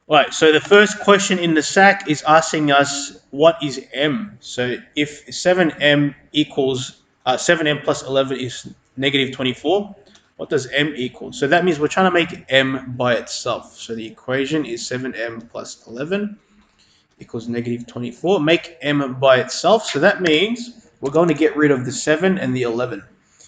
Right, so the first question in the SAC is asking us what is m. So if 7m equals 7m plus 11 is negative 24, what does m equal? So that means we're trying to make m by itself. So the equation is 7m plus 11 equals negative 24. Make m by itself. So that means we're going to get rid of the 7 and the 11.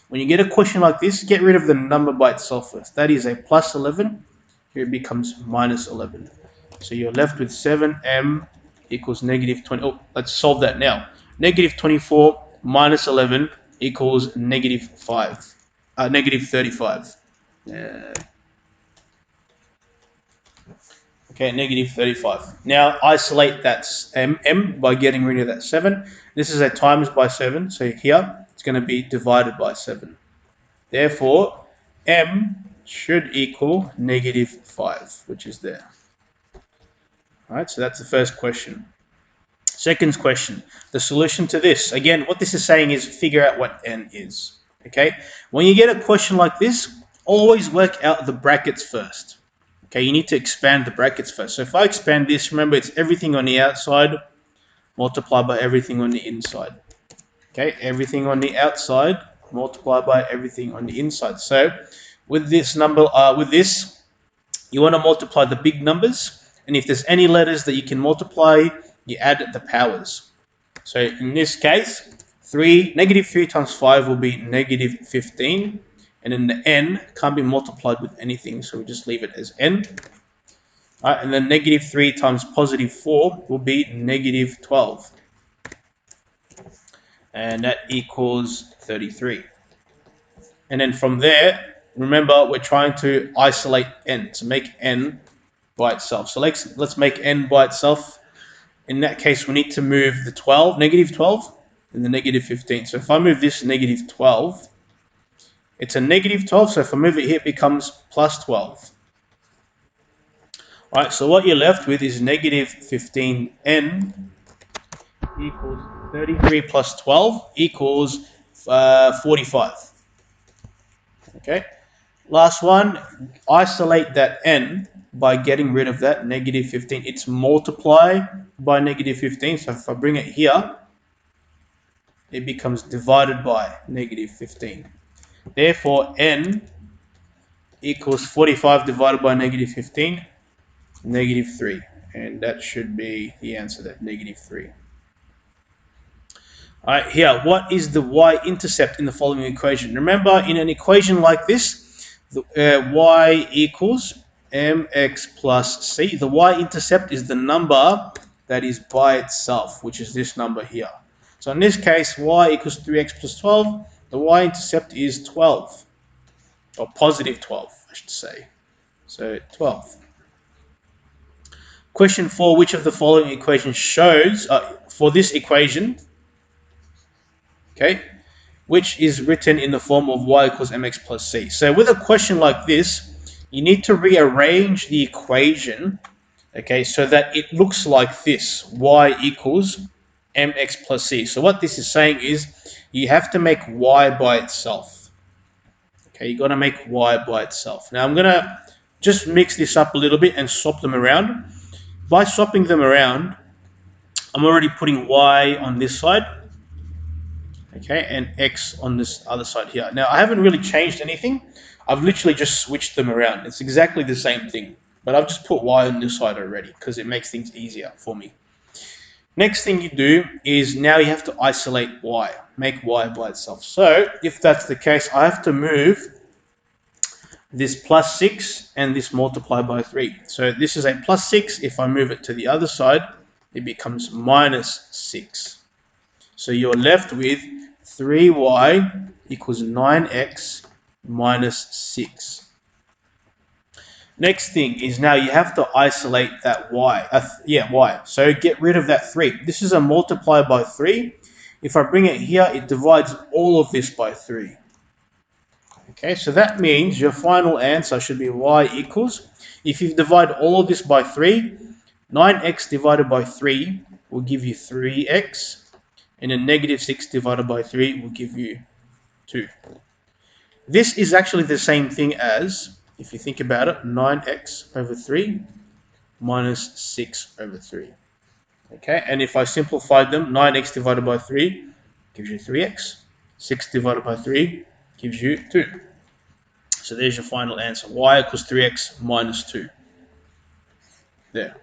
When you get a question like this, get rid of the number by itself first. That is a plus 11. Here it becomes minus 11. So you're left with 7m equals negative 20. Oh, let's solve that now. Negative 24 minus 11 equals negative 5. Negative 35. Okay, negative 35. Now isolate that m by getting rid of that 7. This is a times by 7, so here it's going to be divided by 7. Therefore, m should equal negative 5, which is there. Alright, so that's the first question. Second question, the solution to this. Again, what this is saying is figure out what n is. Okay, when you get a question like this, always work out the brackets first. Okay, you need to expand the brackets first. So if I expand this, remember it's everything on the outside multiplied by everything on the inside. Okay, everything on the outside multiplied by everything on the inside. So with this number, you want to multiply the big numbers, and if there's any letters that you can multiply, you add the powers. So in this case, negative 3 times 5 will be negative 15. And then the n can't be multiplied with anything, so we just leave it as n. All right, and then negative 3 times positive 4 will be negative 12. And that equals 33. And then from there, remember, we're trying to isolate n, to make n by itself. So let's make n by itself. In that case, we need to move the 12, negative 12, and the negative 15. So if I move this negative 12, it's a negative 12, so if I move it here, it becomes plus 12. All right, so what you're left with is negative 15n equals 33 plus 12 equals 45. Okay, last one, isolate that n by getting rid of that negative 15. It's multiply by negative 15, so if I bring it here, it becomes divided by negative 15. Therefore, n equals 45 divided by negative 15, negative 3. And that should be the answer, that negative 3. All right, here, what is the y-intercept in the following equation? Remember, in an equation like this, the y equals mx plus c. The y-intercept is the number that is by itself, which is this number here. So in this case, y equals 3x plus 12. The y-intercept is 12. Or positive 12, I should say. So 12. Question 4, which of the following equations shows, for this equation, okay, which is written in the form of y equals mx plus c. So with a question like this, you need to rearrange the equation, okay, so that it looks like this, y equals mx plus c. So what this is saying is you have to make y by itself. Okay, you got to make y by itself. Now I'm going to just mix this up a little bit and swap them around. By swapping them around, I'm already putting y on this side, okay, and x on this other side here. Now I haven't really changed anything. I've literally just switched them around. It's exactly the same thing, but I've just put y on this side already because it makes things easier for me. Next thing you do is now you have to isolate y, make y by itself. So if that's the case, I have to move this plus 6 and this multiply by 3. So this is a plus 6. If I move it to the other side, it becomes minus 6. So you're left with 3y equals 9x minus 6. Next thing is now you have to isolate that y. Y. So get rid of that 3. This is a multiply by 3. If I bring it here, it divides all of this by 3. Okay, so that means your final answer should be y equals, if you divide all of this by 3, 9x divided by 3 will give you 3x, and then negative 6 divided by 3 will give you 2. This is actually the same thing as, if you think about it, 9x over 3 minus 6 over 3. Okay, and if I simplified them, 9x divided by 3 gives you 3x. 6 divided by 3 gives you 2. So there's your final answer. Y equals 3x minus 2. There.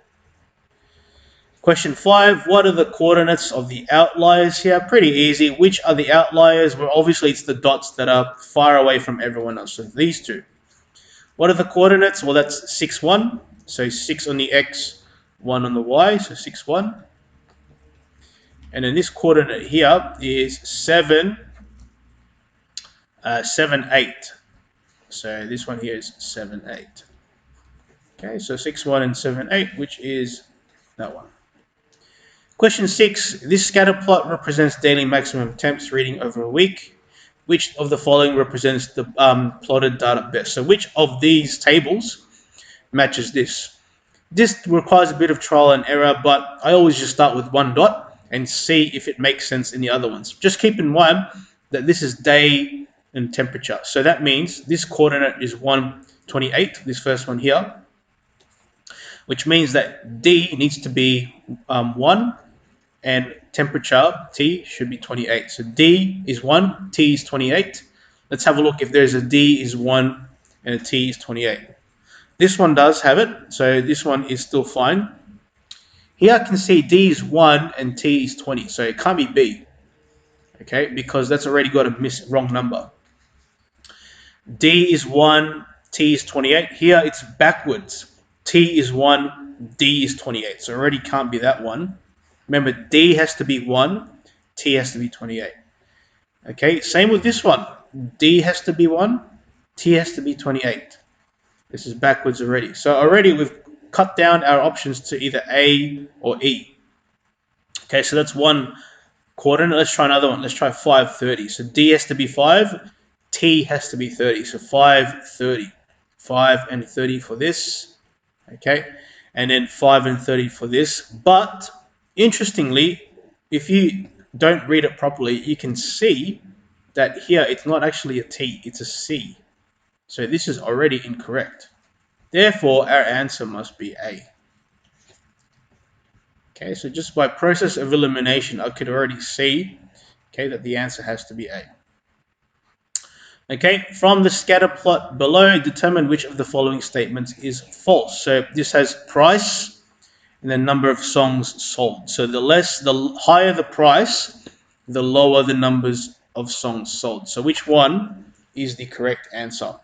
Question 5, what are the coordinates of the outliers here? Pretty easy. Which are the outliers? Well, obviously it's the dots that are far away from everyone else. So these two. What are the coordinates? Well, that's 6, 1. So 6 on the x, 1 on the y. So 6, 1. And then this coordinate here is 7, 7, 8. So this one here is 7, 8. Okay, so 6, 1 and 7, 8, which is that one. Question 6, this scatter plot represents daily maximum temps reading over a week. Which of the following represents the plotted data best? So which of these tables matches this? This requires a bit of trial and error, but I always just start with one dot and see if it makes sense in the other ones. Just keep in mind that this is day and temperature. So that means this coordinate is 128, this first one here, which means that D needs to be 1 and temperature, T, should be 28. So D is 1, T is 28. Let's have a look if there's a D is 1 and a T is 28. This one does have it, so this one is still fine. Here I can see D is 1 and T is 20, so it can't be B, okay, because that's already got a wrong number. D is 1, T is 28. Here it's backwards. T is 1, D is 28, so already can't be that one. Remember, D has to be 1, T has to be 28. Okay, same with this one. D has to be 1, T has to be 28. This is backwards already. So already we've cut down our options to either A or E. Okay, so that's one coordinate. Let's try another one. Let's try 5, 30. So D has to be 5, T has to be 30. So 5, 30. 5 and 30 for this. Okay, and then 5 and 30 for this. But interestingly, if you don't read it properly, you can see that here it's not actually a T, it's a C. So this is already incorrect. Therefore, our answer must be A. Okay, so just by process of elimination, I could already see, okay, that the answer has to be A. Okay, from the scatter plot below, determine which of the following statements is false. So this has price and the number of songs sold. So the higher the price, the lower the numbers of songs sold. So which one is the correct answer?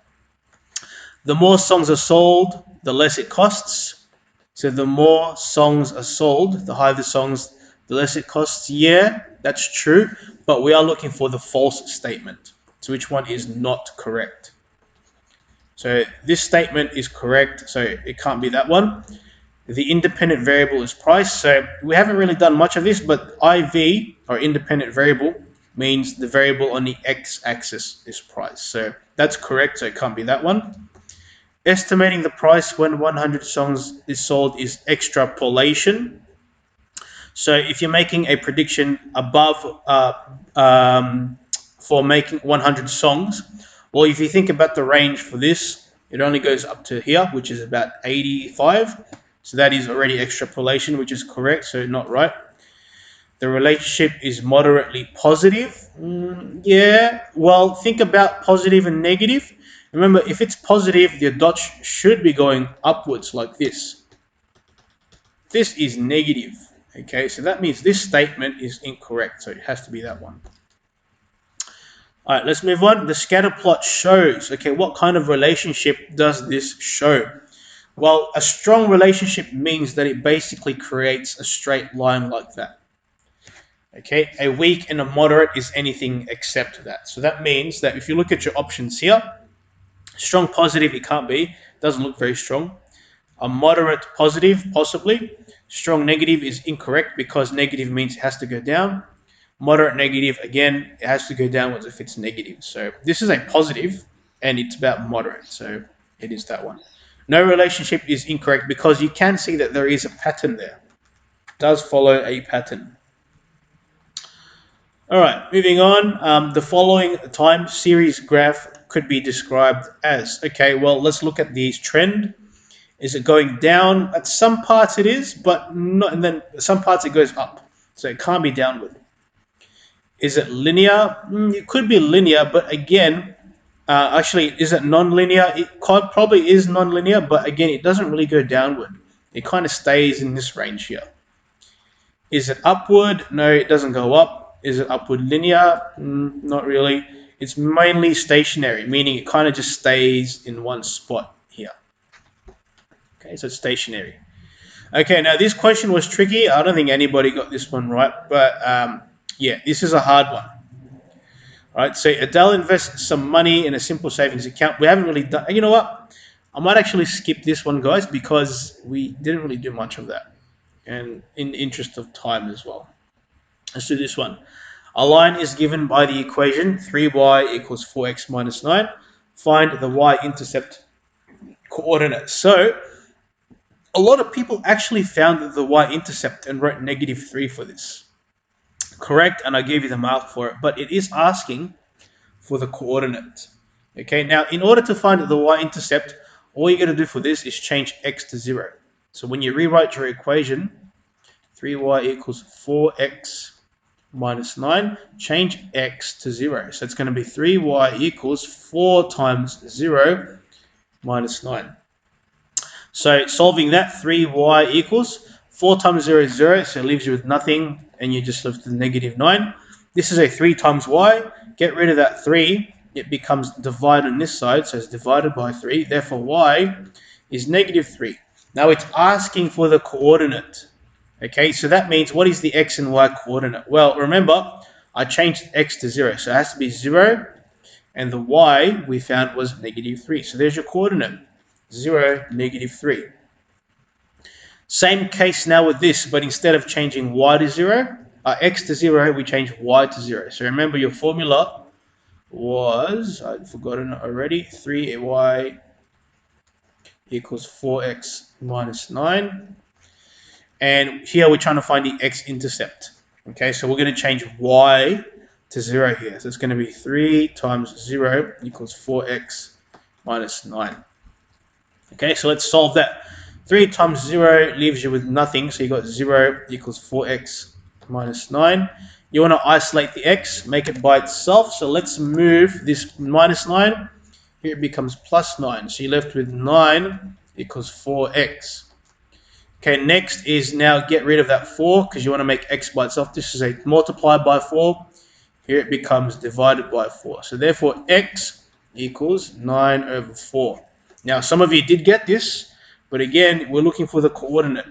The more songs are sold, the less it costs. So the more songs are sold, the higher the songs, the less it costs. Yeah, that's true, but we are looking for the false statement. So which one is not correct? So this statement is correct, so it can't be that one. The independent variable is price. So we haven't really done much of this, but IV, or independent variable, means the variable on the x-axis is price. So that's correct, so it can't be that one. Estimating the price when 100 songs is sold is extrapolation. So if you're making a prediction above for making 100 songs, well, if you think about the range for this, it only goes up to here, which is about 85. So that is already extrapolation, which is correct, so not right. The relationship is moderately positive. Yeah, well, think about positive and negative. Remember, if it's positive, the dots should be going upwards like this. This is negative. Okay, so that means this statement is incorrect, so it has to be that one. All right, let's move on. The scatter plot shows, okay, what kind of relationship does this show? Well, a strong relationship means that it basically creates a straight line like that. Okay, a weak and a moderate is anything except that. So that means that if you look at your options here, strong positive, it can't be. Doesn't look very strong. A moderate positive, possibly. Strong negative is incorrect because negative means it has to go down. Moderate negative, again, it has to go downwards if it's negative. So this is a positive and it's about moderate. So it is that one. No relationship is incorrect because you can see that there is a pattern there. It does follow a pattern. All right, moving on. The following time series graph could be described as. Okay, well, let's look at the trend. Is it going down? At some parts it is, but not, and then some parts it goes up. So it can't be downward. Is it linear? It could be linear, but again, actually, is it non-linear? It probably is non-linear, but again, it doesn't really go downward. It kind of stays in this range here. Is it upward? No, it doesn't go up. Is it upward linear? Not really. It's mainly stationary, meaning it kind of just stays in one spot here. Okay, so it's stationary. Okay, now this question was tricky. I don't think anybody got this one right, but yeah, this is a hard one. All right, so Adele invests some money in a simple savings account. We haven't really done, you know what? I might actually skip this one, guys, because we didn't really do much of that. And in the interest of time as well. Let's do this one. A line is given by the equation 3y equals 4x minus 9. Find the y-intercept coordinate. So a lot of people actually found the y-intercept and wrote -3 for this. Correct, and I gave you the mark for it, but it is asking for the coordinate. Okay, now in order to find the y-intercept, all you're going to do for this is change x to 0. So when you rewrite your equation, 3y equals 4x minus 9, change x to 0. So it's going to be 3y equals 4 times 0 minus 9. So solving that, 3y equals 4 times 0 is 0, so it leaves you with nothing, and you just left the -9. This is a 3 times y. Get rid of that 3. It becomes divided on this side, so it's divided by 3. Therefore, y is -3. Now it's asking for the coordinate. Okay, so that means what is the x and y coordinate? Well, remember, I changed x to 0, so it has to be 0, and the y we found was -3. So there's your coordinate, 0, -3. Same case now with this, but instead of changing y to 0, x to 0, we change y to 0. So remember your formula was, I've forgotten it already, 3y equals 4x minus 9. And here we're trying to find the x-intercept. Okay, so we're going to change y to 0 here. So it's going to be 3 times 0 equals 4x minus 9. Okay, so let's solve that. 3 times 0 leaves you with nothing, so you got 0 equals 4x minus 9. You want to isolate the x, make it by itself, so let's move this minus 9. Here it becomes plus 9, so you're left with 9 equals 4x. Okay, next is now get rid of that 4 because you want to make x by itself. This is a multiplied by 4. Here it becomes divided by 4. So therefore x equals 9 over 4. Now some of you did get this, but again, we're looking for the coordinate.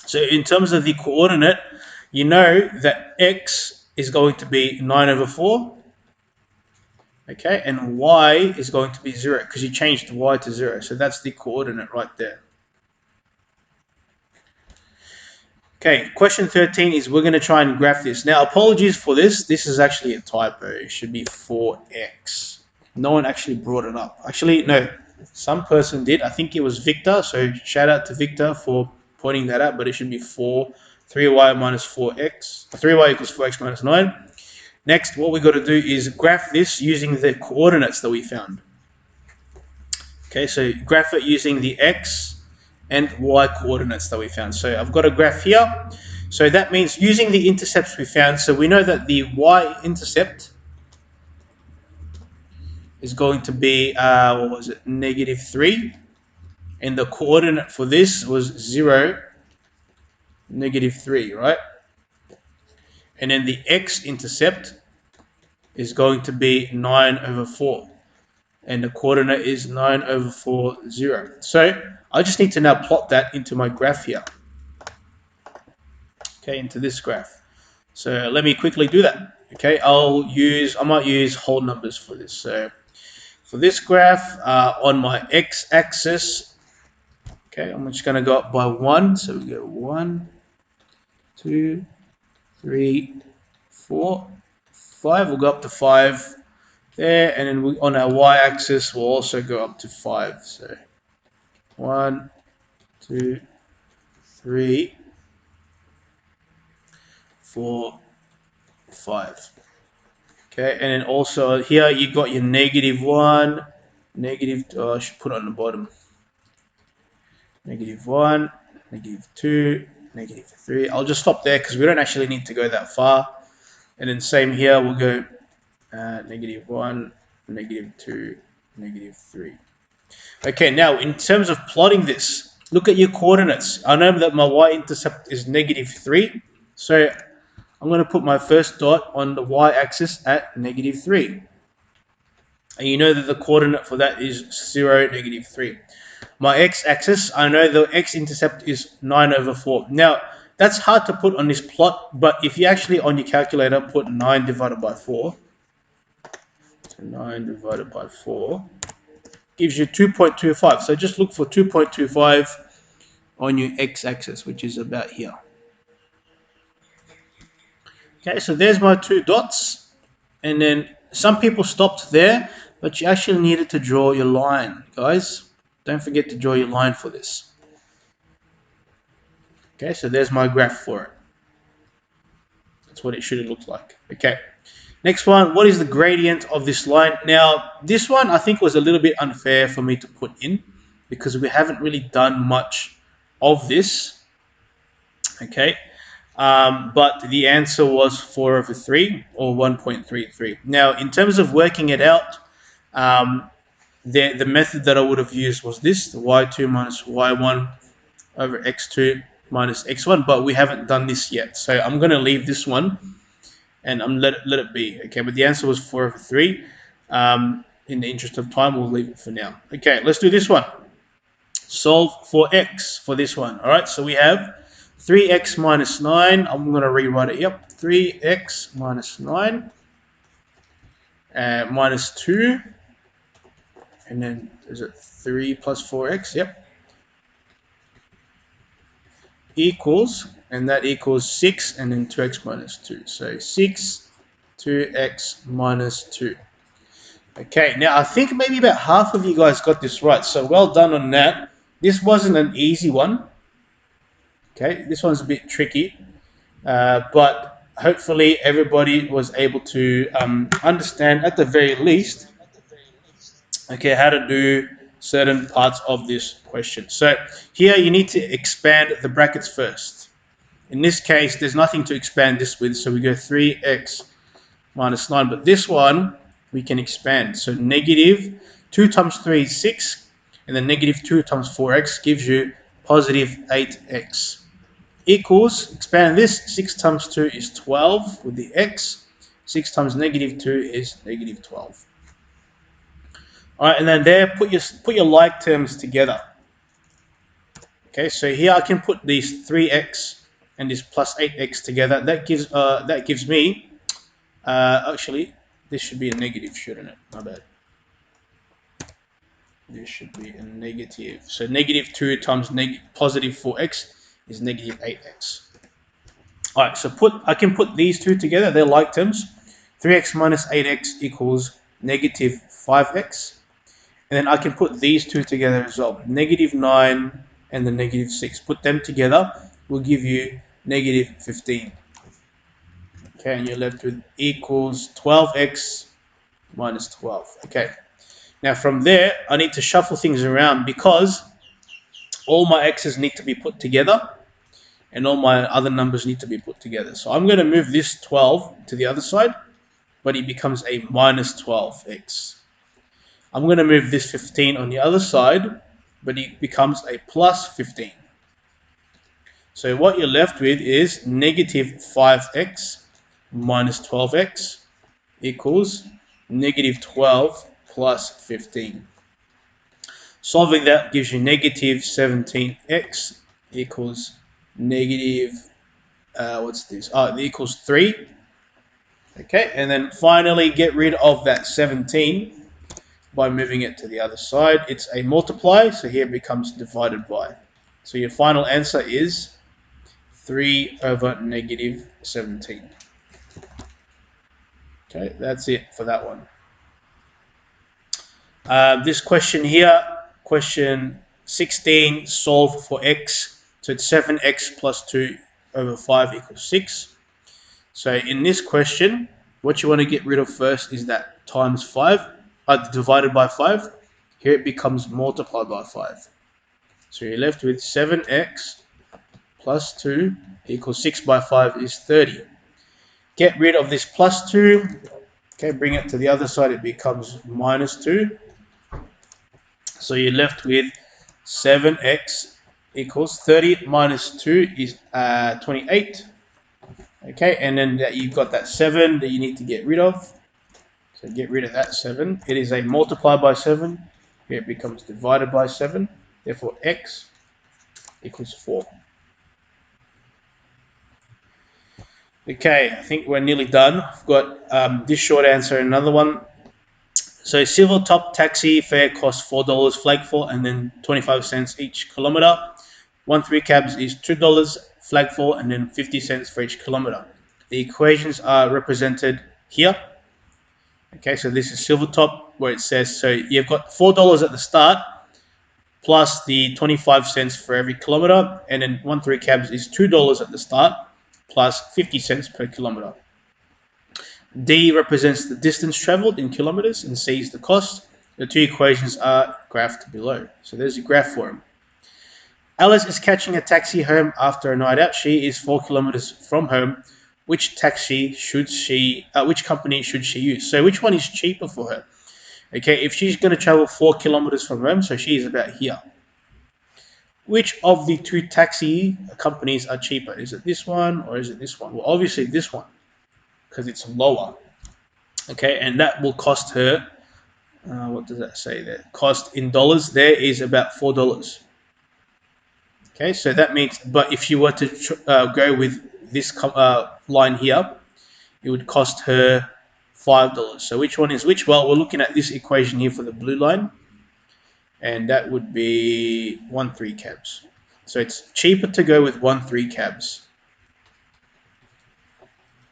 So in terms of the coordinate, you know that x is going to be 9 over 4. Okay, and y is going to be 0 because you changed y to 0. So that's the coordinate right there. Okay, question 13 is we're going to try and graph this. Now, apologies for this. This is actually a typo. It should be 4x. No one actually brought it up. Actually, no, some person did. I think it was Victor. So shout out to Victor for pointing that out. But it should be 3y minus 4x. 3y equals 4x minus 9. Next, what we got to do is graph this using the coordinates that we found. Okay, so graph it using the x and y coordinates that we found. So I've got a graph here. So that means using the intercepts we found. So we know that the y-intercept is going to be, what was it, -3. And the coordinate for this was 0, -3, right? And then the x-intercept is going to be 9 over 4. And the coordinate is 9 over 4, 0. So I just need to now plot that into my graph here. Okay, into this graph. So let me quickly do that. Okay, I might use whole numbers for this. So for this graph, on my x-axis, okay, I'm just going to go up by 1. So we go 1, 2, 3, 4, 5. We'll go up to 5 there, and then on our y-axis, we'll also go up to 5. So 1, 2, 3, 4, 5. Okay, and then also here you got your -1, I should put it on the bottom. -1, -2, -3. I'll just stop there because we don't actually need to go that far. And then same here, we'll go -1, -2, -3. Okay, now in terms of plotting this, look at your coordinates. I know that my y-intercept is -3, so I'm going to put my first dot on the y-axis at -3. And you know that the coordinate for that is 0, -3. My x-axis, I know the x-intercept is 9/4. Now, that's hard to put on this plot, but if you actually on your calculator put 9 divided by 4, so 9 divided by 4 gives you 2.25. So just look for 2.25 on your x-axis, which is about here. Okay, so there's my two dots. And then some people stopped there, but you actually needed to draw your line, guys. Don't forget to draw your line for this. Okay, so there's my graph for it. That's what it should have looked like. Okay, next one, what is the gradient of this line? Now, this one I think was a little bit unfair for me to put in because we haven't really done much of this. Okay, but the answer was 4/3 or 1.33. Now, in terms of working it out, the method that I would have used was this, the y2 minus y1 over x2 minus x1, but we haven't done this yet. So I'm going to leave this one and I'm let it be. Okay, but the answer was 4/3. In the interest of time, we'll leave it for now. Okay, let's do this one. Solve for x for this one. All right, so we have 3x minus 9. I'm going to rewrite it. Yep, 3x minus 9 minus 2. And then is it 3 plus 4x? Yep. Equals, and that equals 6 and then 2x minus 2. So 6, 2x minus 2. Okay, now I think maybe about half of you guys got this right. So well done on that. This wasn't an easy one. Okay, this one's a bit tricky. But hopefully everybody was able to understand at the very least, okay, how to do certain parts of this question. So here you need to expand the brackets first. In this case, there's nothing to expand this with, so we go 3x minus 9. But this one, we can expand. So negative 2 times 3 is 6, and then negative 2 times 4x gives you positive 8x. Equals, expand this, 6 times 2 is 12 with the x. 6 times negative 2 is negative 12. All right, and then there, put your like terms together. Okay, so here I can put these 3x and this plus 8x together. That gives me, actually, this should be a negative, shouldn't it? My bad. This should be a negative. So negative 2 times positive 4x is negative 8x. All right, so I can put these two together. They're like terms. 3x minus 8x equals negative 5x. And then I can put these two together as well. Negative 9 and the negative 6. Put them together will give you negative 15. Okay, and you're left with equals 12x minus 12. Okay. Now from there, I need to shuffle things around because all my x's need to be put together and all my other numbers need to be put together. So I'm going to move this 12 to the other side, but it becomes a minus 12x. I'm going to move this 15 on the other side, but it becomes a plus 15. So what you're left with is negative 5x minus 12x equals negative 12 plus 15. Solving that gives you negative 17x equals negative, what's this? Oh, it equals 3. Okay, and then finally get rid of that 17 by moving it to the other side. It's a multiply, so here it becomes divided by. So your final answer is 3 over negative 17. Okay, that's it for that one. This question here, question 16, solve for x. So it's 7x plus 2 over 5 equals 6. So in this question, what you want to get rid of first is that times 5, divided by 5. Here it becomes multiplied by 5. So you're left with 7x plus 2 equals 6 by 5 is 30. Get rid of this plus 2. Okay, bring it to the other side. It becomes minus 2. So you're left with 7x equals 30 minus 2 is 28. Okay, and then you've got that 7 that you need to get rid of. So get rid of that 7. It is a multiply by 7. Here it becomes divided by 7. Therefore, x equals 4. Okay, I think we're nearly done. I've got this short answer and another one. So Silvertop taxi fare costs $4 flag fall and then 25 cents each kilometer. 1-3 cabs is $2 flag fall and then 50 cents for each kilometer. The equations are represented here. Okay, so this is Silvertop where it says, so you've got $4 at the start plus the 25 cents for every kilometer, and then 1-3 cabs is $2 at the start plus 50 cents per kilometer. D represents the distance traveled in kilometers and C is the cost. The two equations are graphed below. So there's a graph for them. Alice is catching a taxi home after a night out. She is 4 kilometers from home. Which company should she use? So which one is cheaper for her? Okay, if she's going to travel 4 kilometers from home, so she is about here. Which of the two taxi companies are cheaper? Is it this one or is it this one? Well, obviously this one, because it's lower. Okay, and that will cost her, what does that say there? Cost in dollars there is about $4. Okay, so that means, but if you were to go with this line here, it would cost her $5. So which one is which? Well, we're looking at this equation here for the blue line, and that would be 1-3 cabs. So it's cheaper to go with 1-3 cabs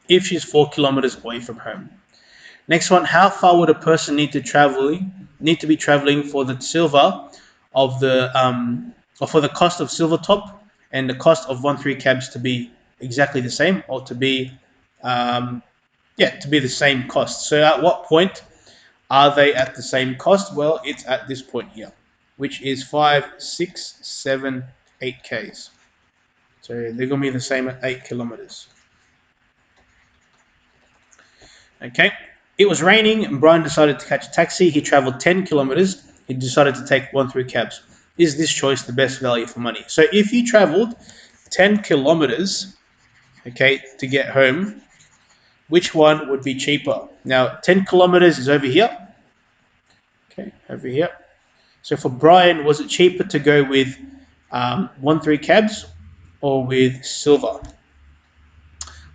if she's 4 kilometers away from home. Next one, how far would a person need to be traveling for the silver of the or for the cost of Silvertop and the cost of 1-3 cabs to be exactly the same, or to be to be the same cost? So at what point are they at the same cost? Well, it's at this point here, which is 5, 6, 7, 8 Ks. So they're going to be the same at 8 kilometers. Okay. It was raining and Brian decided to catch a taxi. He traveled 10 kilometers. He decided to take 1-3 cabs. Is this choice the best value for money? So if you traveled 10 kilometers, okay, to get home, which one would be cheaper? Now, 10 kilometers is over here. Okay, over here. So for Brian, was it cheaper to go with 1-3 cabs or with silver?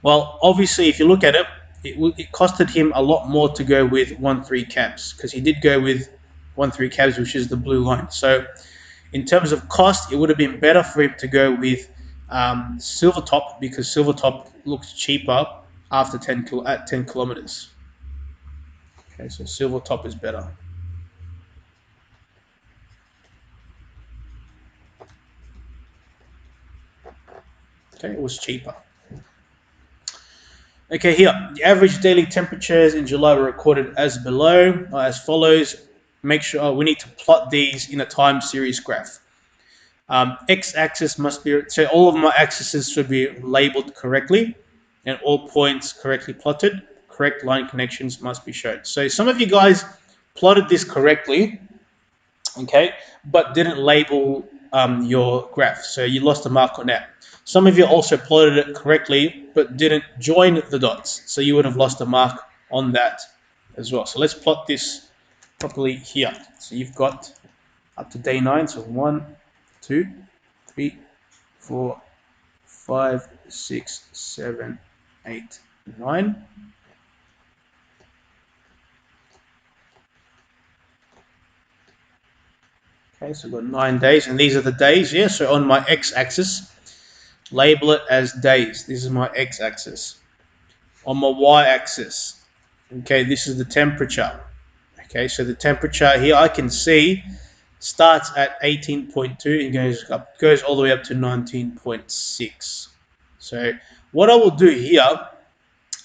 Well, obviously, if you look at it, it costed him a lot more to go with 1-3 cabs, because he did go with 1-3 cabs, which is the blue line. So in terms of cost, it would have been better for him to go with Silvertop, because Silvertop looks cheaper after 10 kilometers. Okay, so Silvertop is better. Okay, it was cheaper. Okay, here, the average daily temperatures in July were recorded as below, as follows. Make sure we need to plot these in a time series graph. X-axis must be, so all of my axes should be labeled correctly and all points correctly plotted. Correct line connections must be shown. So some of you guys plotted this correctly, okay, but didn't label your graph. So you lost a mark on that. Some of you also plotted it correctly, but didn't join the dots. So you would have lost a mark on that as well. So let's plot this properly here. So you've got up to day 9. So 1, 2, 3, 4, 5, 6, 7, 8, 9. Okay, so we've got 9 days, and these are the days, yeah? So on my x-axis, label it as days. This is my x-axis. On my y-axis, okay, this is the temperature. Okay, so the temperature here I can see starts at 18.2 and goes all the way up to 19.6. So what I will do here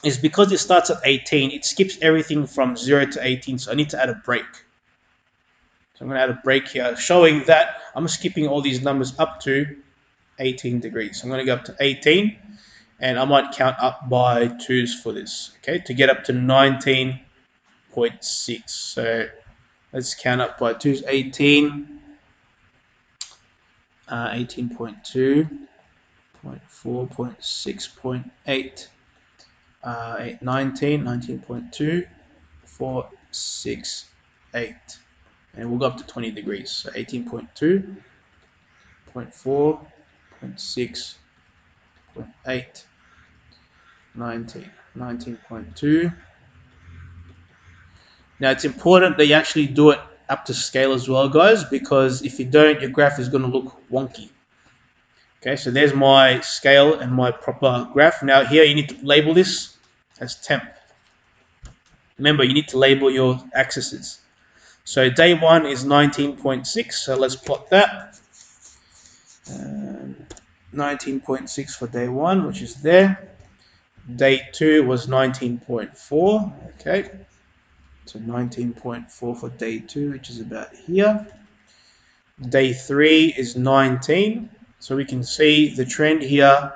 is, because it starts at 18, it skips everything from 0 to 18, so I need to add a break. So I'm going to add a break here, showing that I'm skipping all these numbers up to 18 degrees. So I'm going to go up to 18, and I might count up by 2's for this, okay, to get up to 19.6. So let's count up by 2's, 18, 18.2, 0.4, 0.6, 0.8, 19, 19.2, 4, 6, 8. And we'll go up to 20 degrees. So 18.2, 0.4, 0.6, 0.8, 19, 19.2. Now it's important that you actually do it up to scale as well, guys, because if you don't, your graph is going to look wonky. Okay, so there's my scale and my proper graph. Now here you need to label this as temp. Remember, you need to label your axes. So day 1 is 19.6, so let's plot that. 19.6 for day 1, which is there. Day 2 was 19.4, okay. So 19.4 for day 2, which is about here. Day 3 is 19, so we can see the trend here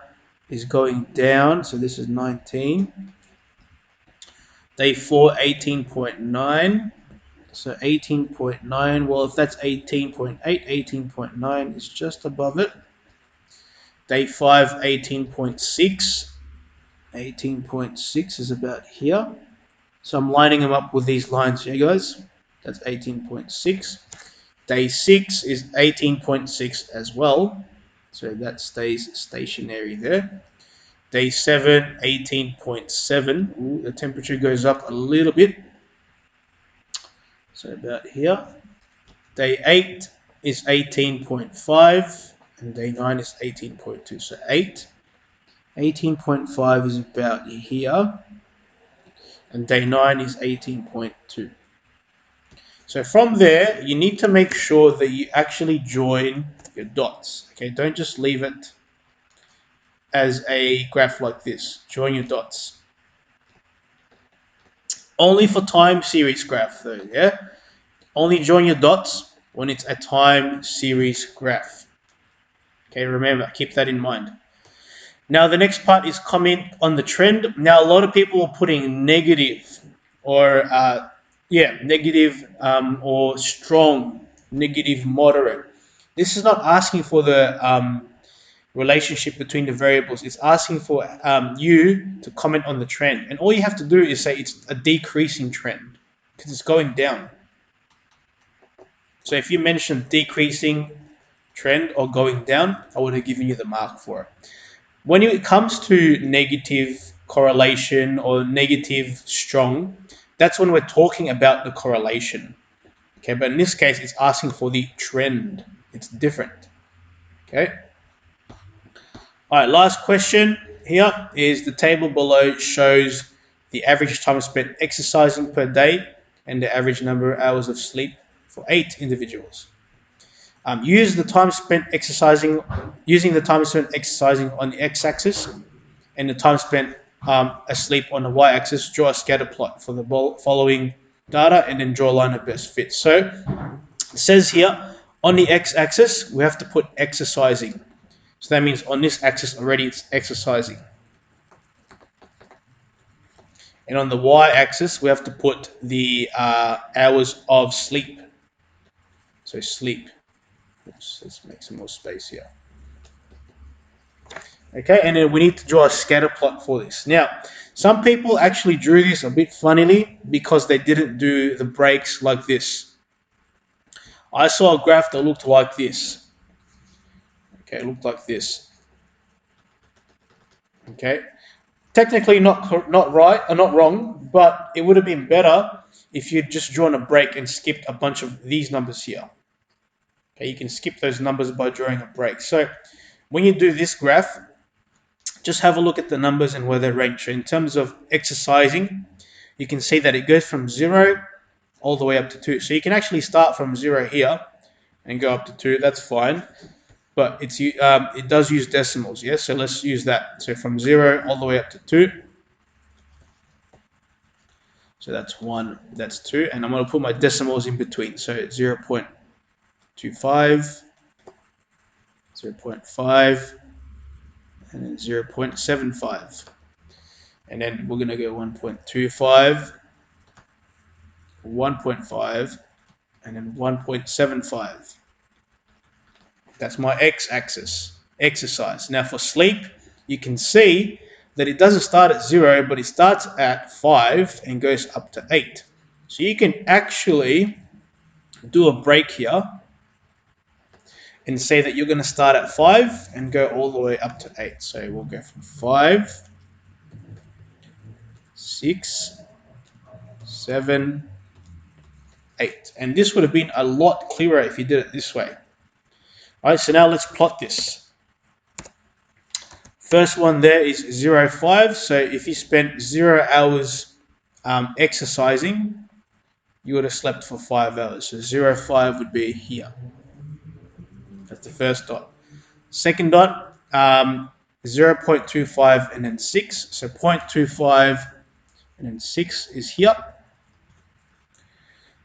is going down, so this is 19. Day 4, 18.9. So 18.9, well, if that's 18.8, 18.9 is just above it. Day 5, 18.6. 18.6 is about here. So I'm lining them up with these lines here, guys. That's 18.6. Day 6 is 18.6 as well. So that stays stationary there. Day 7, 18.7. Ooh, the temperature goes up a little bit. So about here. Day 8 is 18.5 and day 9 is 18.2. So 18.5 is about here, and day 9 is 18.2. So from there, you need to make sure that you actually join your dots. Okay, don't just leave it as a graph like this. Join your dots. Only for time series graph though, yeah? Only join your dots when it's a time series graph. Okay, remember, keep that in mind. Now the next part is comment on the trend. Now a lot of people are putting negative or negative or strong, negative, moderate. This is not asking for the relationship between the variables. It's asking for you to comment on the trend. And all you have to do is say it's a decreasing trend because it's going down. So if you mention decreasing trend or going down, I would have given you the mark for it. When it comes to negative correlation or negative strong, that's when we're talking about the correlation. Okay, but in this case, it's asking for the trend. It's different. Okay. All right, last question here is the table below shows the average time spent exercising per day and the average number of hours of sleep for 8 individuals. Using the time spent exercising on the x-axis and the time spent asleep on the y-axis, draw a scatter plot for the following data and then draw a line of best fit. So it says here on the x-axis we have to put exercising. So that means on this axis already it's exercising. And on the y-axis we have to put the hours of sleep. So sleep. Oops, let's make some more space here. Okay, and then we need to draw a scatter plot for this. Now, some people actually drew this a bit funnily because they didn't do the breaks like this. I saw a graph that looked like this. Okay, it looked like this. Okay, technically not right or not wrong, but it would have been better if you'd just drawn a break and skipped a bunch of these numbers here. Okay, you can skip those numbers by drawing a break. So when you do this graph, just have a look at the numbers and where they range. So in terms of exercising, you can see that it goes from 0 all the way up to 2. So you can actually start from 0 here and go up to 2. That's fine. But it does use decimals, yes? So let's use that. So from 0 all the way up to 2. So that's 1, that's 2, and I'm going to put my decimals in between. So 0.25, 0.5, and then 0.75. And then we're going to go 1.25, 1.5, and then 1.75. That's my x-axis, exercise. Now for sleep, you can see that it doesn't start at 0, but it starts at 5 and goes up to 8. So you can actually do a break here and say that you're going to start at 5 and go all the way up to 8. So we'll go from 5, 6, 7, 8. And this would have been a lot clearer if you did it this way. All right, so now let's plot this. First one there is 0.5. So if you spent 0 hours exercising, you would have slept for 5 hours. So 0.5 would be here. That's the first dot. Second dot, 0.25 and then 6. So 0.25 and then 6 is here.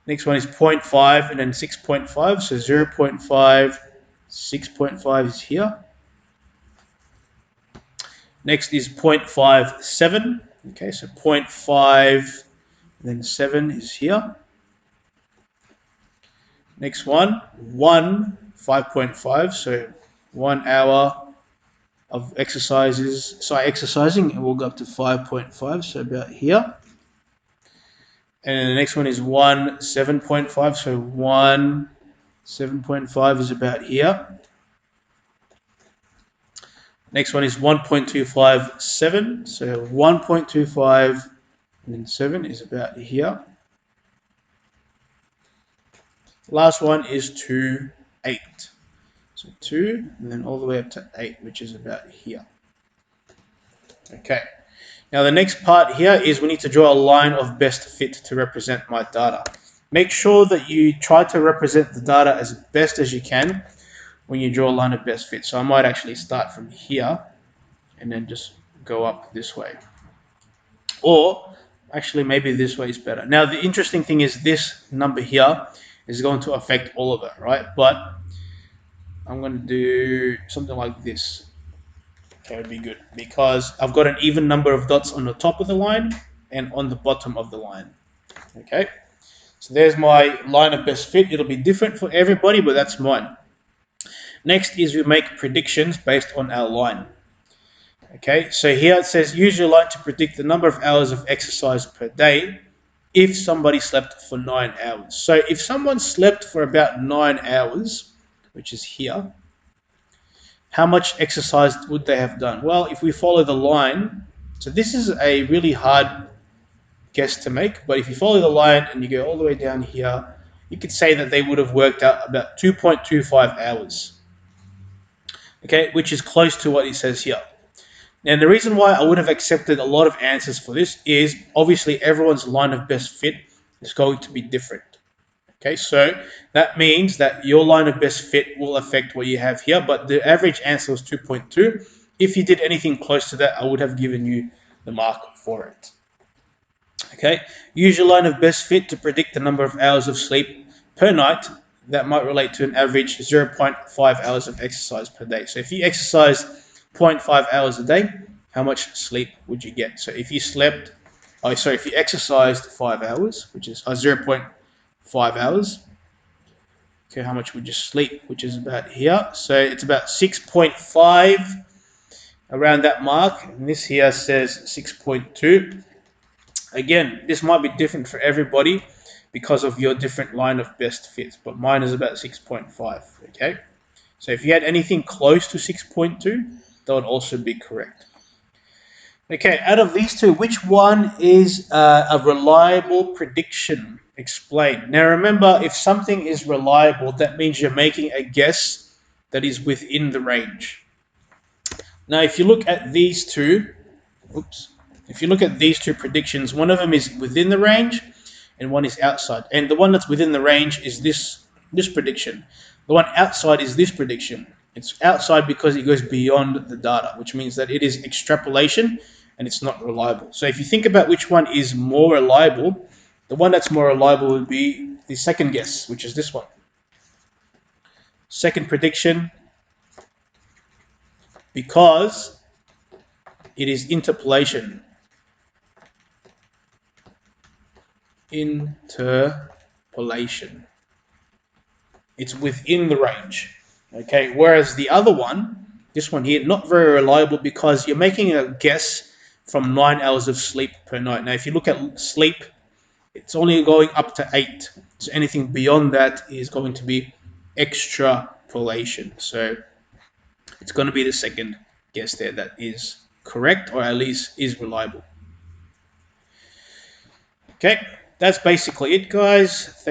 Next one is 0.5 and then 6.5. So 0.5, 6.5 is here. Next is 0.57. Okay, so 0.5 and then 7 is here. Next one, 5.5. So 1 hour of exercising, and we'll go up to 5.5. So about here. And the next one is 7.5. So 7.5 is about here. Next one is 1.25, 7. So 1.25 and then 7 is about here. Last one is 2, 8. So 2 and then all the way up to 8, which is about here. Okay. Now the next part here is we need to draw a line of best fit to represent my data. Make sure that you try to represent the data as best as you can when you draw a line of best fit. So I might actually start from here and then just go up this way. Or actually maybe this way is better. Now the interesting thing is this number here is going to affect all of it, right? But I'm going to do something like this. Okay, would be good because I've got an even number of dots on the top of the line and on the bottom of the line. Okay, so there's my line of best fit. It'll be different for everybody, but that's mine. Next is we make predictions based on our line. Okay, so here it says use your line to predict the number of hours of exercise per day if somebody slept for 9 hours. So if someone slept for about 9 hours, which is here, how much exercise would they have done? Well, if we follow the line, so this is a really hard guess to make, but if you follow the line and you go all the way down here, you could say that they would have worked out about 2.25 hours, okay, which is close to what it says here. And the reason why I would have accepted a lot of answers for this is obviously everyone's line of best fit is going to be different. Okay, so that means that your line of best fit will affect what you have here, but the average answer was 2.2. If you did anything close to that, I would have given you the mark for it. Okay, use your line of best fit to predict the number of hours of sleep per night. That might relate to an average 0.5 hours of exercise per day. So if you exercise 0.5 hours a day, how much sleep would you get? So if you if you exercised 5 hours, which is 0.5 hours, okay, how much would you sleep? Which is about here. So it's about 6.5, around that mark. And this here says 6.2. Again, this might be different for everybody because of your different line of best fits, but mine is about 6.5, okay? So if you had anything close to 6.2, that would also be correct. Okay, out of these two, which one is a reliable prediction? Explain. Now remember, if something is reliable, that means you're making a guess that is within the range. Now if you look at these two, if you look at these two predictions, one of them is within the range and one is outside. And the one that's within the range is this prediction. The one outside is this prediction. It's outside because it goes beyond the data, which means that it is extrapolation and it's not reliable. So if you think about which one is more reliable, The one that's more reliable would be the second guess, which is this one. Second prediction, because it is interpolation. Interpolation. It's within the range. Okay, whereas the other one, this one here, not very reliable because you're making a guess from 9 hours of sleep per night. Now, if you look at sleep, it's only going up to 8. So anything beyond that is going to be extrapolation. So it's going to be the second guess there that is correct, or at least is reliable. Okay, that's basically it, guys.